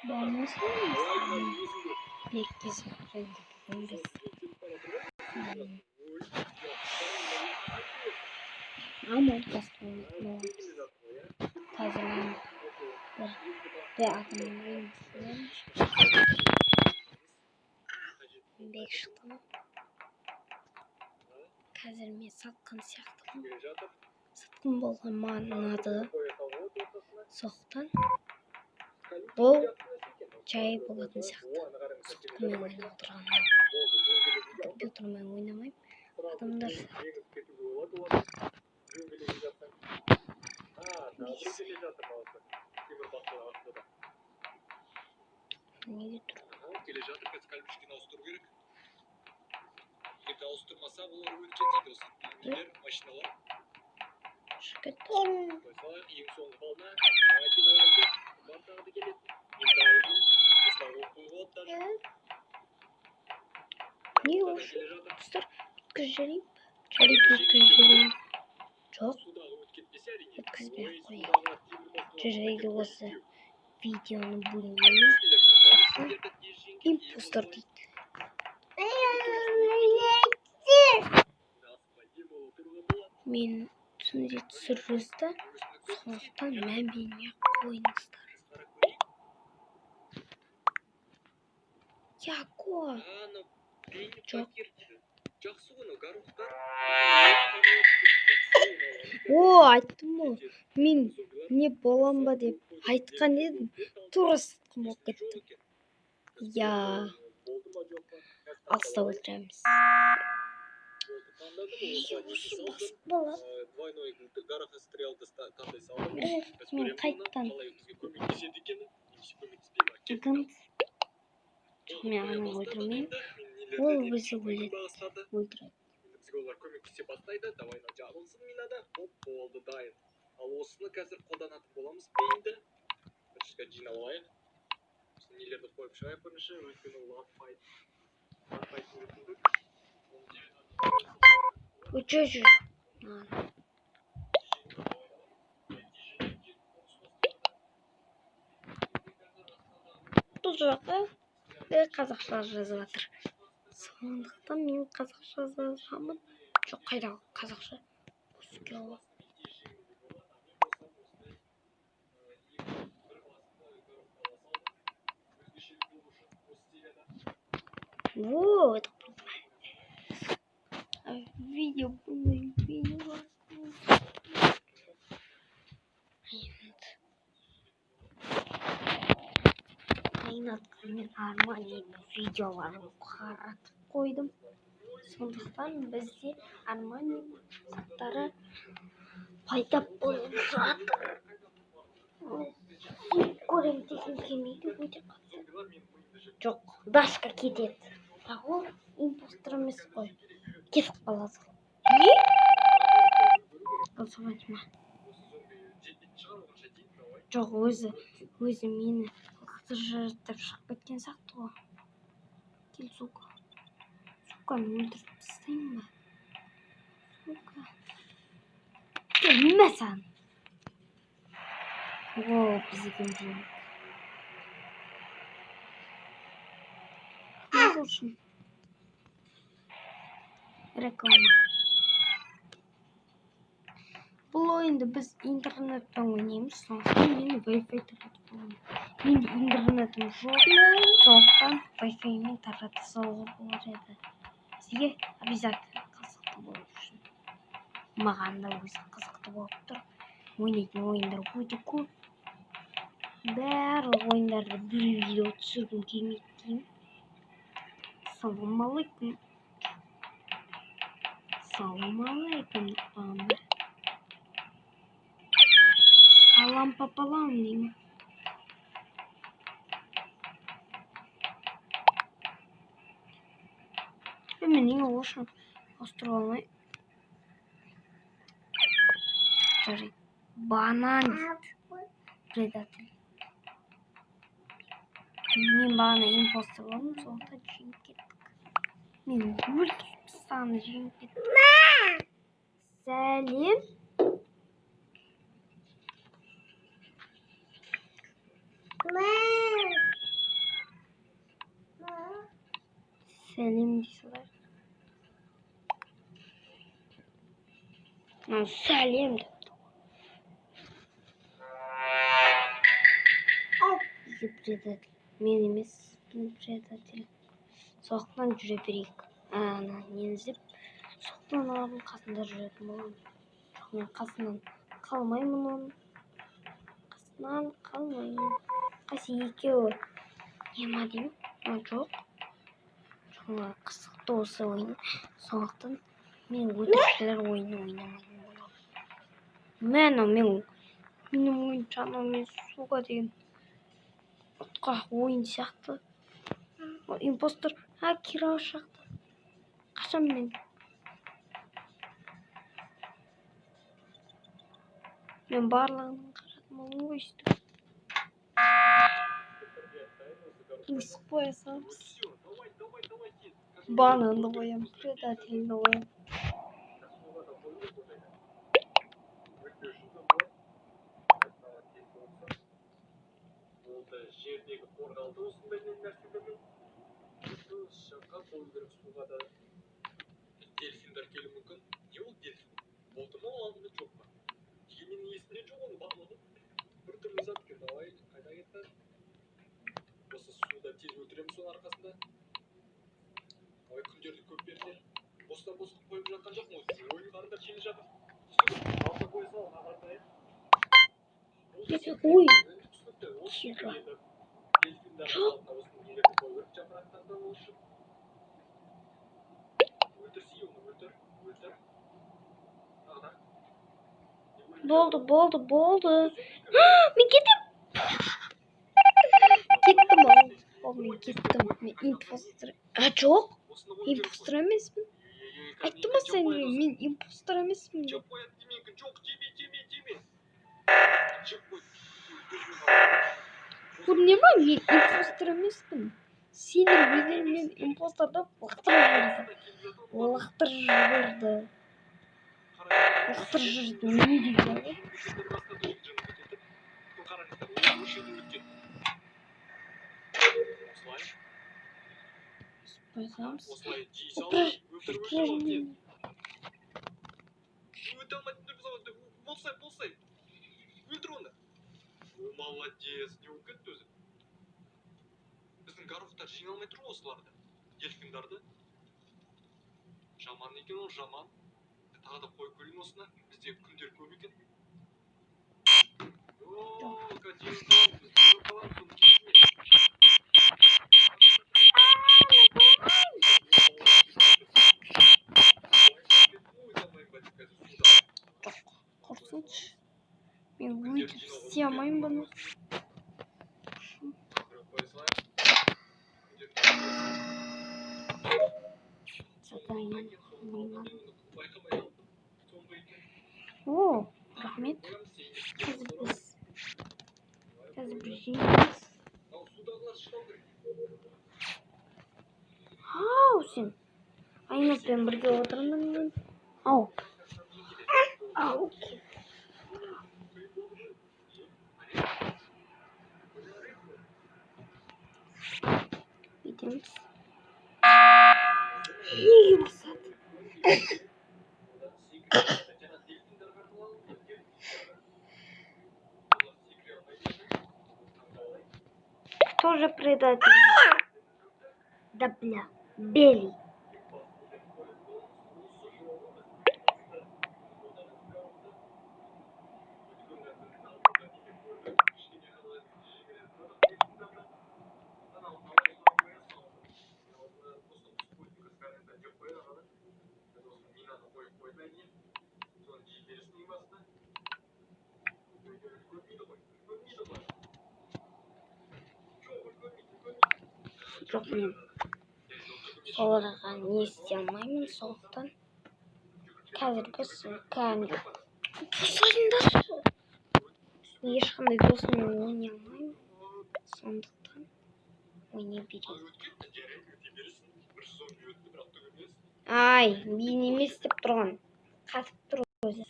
Ben nasıl oynayayım? Herkes rengi ama bastonlar kazanır ve adamların düşünmüş. 5 tane kazanmaya satqın siyahtım. Satqın bolğan manadı soqtan. Bu çay bolğan siyahtı. Soqtan men oynab turganman. Компьютер мен ойнамайм. Адамдар неге тұр? Келе жатыр, қазір кальпишкені ауыстыру керек. Егер де ауыстырмаса, олар өткен дейді осы нелер, машиналар. Шықет. Қойса, ең соңғы балына, айналайды, бартағы да келеді. Енді айын, осылай оқуға оттар. Не осы? Құстар, өткізжерейін. Жарайды өткізжерейін. Жоқ. Өткізбей қойып. Жарайды осы видеоны бөлімін. Соққан импостер дейді. Мен түсінде түсірізді. Сондықтан мән бермей қойыңыздар. Яко? Жоқ. О, айттым ғой. Мен не болам ба деп айтқан едім. Тура сытқым болып кетті. Я. Алыста өлтіреміз. Басып болады. Мен қайттан. Гынт. Жоқ, мен аны өлтірмеймін. Ол өзі өледі. Өлтіреді. Олар көмектесе бастайды, давай жағылсын минада, оп, болды, дайын. Ал осыны қазір қолданатын боламыз бейінді. Біршіға жинап алайық. Нелерді қойып шығайық бірінші, өйткені ол атпайтын өтіндік. Өтші. Бұл жаққа қазақша жазып жатыр. Сондықтан мен қазақша жазамын. Жоқ, қайдағы қазақша? Көзге алып. Во, это видео было. Мен армани видеоларын қаратып қойдым. Сондықтан бізде армани заттары пайда болып жатыр. Көрем деген келмейді, өте қатты. Жоқ, Дашка кетеді. Бірақ ол импостер емес қой. Кетіп қалады. Не? Болса айтма. Жоқ, өзі мені жыртып шығып кеткен сияқты ғой. Кел, сука. Суканы өлтіріп тастайын ба? Сука. Келме сен. О, бізге дейін. Не болсын? Реклама. Бұл ойынды біз интернеттен ойнаймыз. Сондықтан мен Wi-Fi таратып аламын. Менде интернетім жоқ. Сондықтан Wi-Fi-мен таратып салуға болар еді. Сізге обязательно қызықты болу үшін. Маған да өзі қызықты болып тұр. Ойнайтын ойындар өте көп. Барлық ойындарды бір видео түсіргім келмейді деймін. Саламалейкум. Саламалейкум. Салам пополам деймін. Менің олшын ауыстырып алмай. Жарайды. Банан дейді. Предатель. Мен бағана импостер болдым, сондықтан жеңіп кеттік. Мен өлтіріп тастағанда жеңіп кеттік. Сәлем. Сәлем дейсіздер. Сәлем депті. Екі предатель. Мен емес, предатель. Соқтан жүре берейік. Нені іздеп, соқтан алардың қасында жүретін боламын. Жоқ, мен қасынан қалмаймын оның. Қасынан қалмаймын. Қайсы екеуі. Ема деймін? Жоқ. Жаңа қызықты осы ойын. Сондықтан мен өтірікшілер ойыны ойнамайтын боламын. Менің ойыншағым мен суға деген отқа ойын сияқты. Импостер. Кира шақты. Қашам мен. Мен барлығының қарадым ғой өстіп. Мысық қоясамыз. Бананды қоям, предательді қоям. Жердегі қорғалды осындай нәрселермен шаққа қою керек суға да дельфиндар келуі мүмкін. Не ол дельфин? Болды ма ол алдында жоқ па? Дегенмен есімде жоқ оны бағмадым. Бір түрлі зат екен. Давай қайда кетті? Осы суда тез өлтіреміз соның арқасында. Давай күндерді көп бердер. Бостан қойып жатқан жоқ ма? Ойын қарындар келе жатыр. Алта қоя сал, ағардай. Ой, Кира. Болды. Мен кеттім. Мен кеттім. Мен импостер. Жоқ. Импостер емеспін. Айттым ба сен, мен импостер емеспін. Көріне ма, мен импостер емеспін. Сендер мен импостерді лақтырып жіберді. Не дейді? Спасамыз. Молодец, не өлгетті өзі. Біздің гаруфтар жиналмай тұр осыларды. Дельфиндарды. Жаман екен ол, жаман. Тағы да қой көлін осына. Бізде күндер көп екен. Құрсыншы. Мен өйтіп істей алмаймын бұны. О, рахмет. Қазір бір жеңеміз. Сен. Айнаппен бірге отырмын мен. Ау. Бүйтеміз. Неге басады? Тоже предатель. Да бля, Белый. Жоқ, мен соларға не істей алмаймын, сондықтан қазір біз кәдімгі досыңдаршы. Ешқандай досыммен ойнай алмаймын, сондықтан ойнай берейін. Ай, мен емес деп тұрған. Қатып тұр өзі.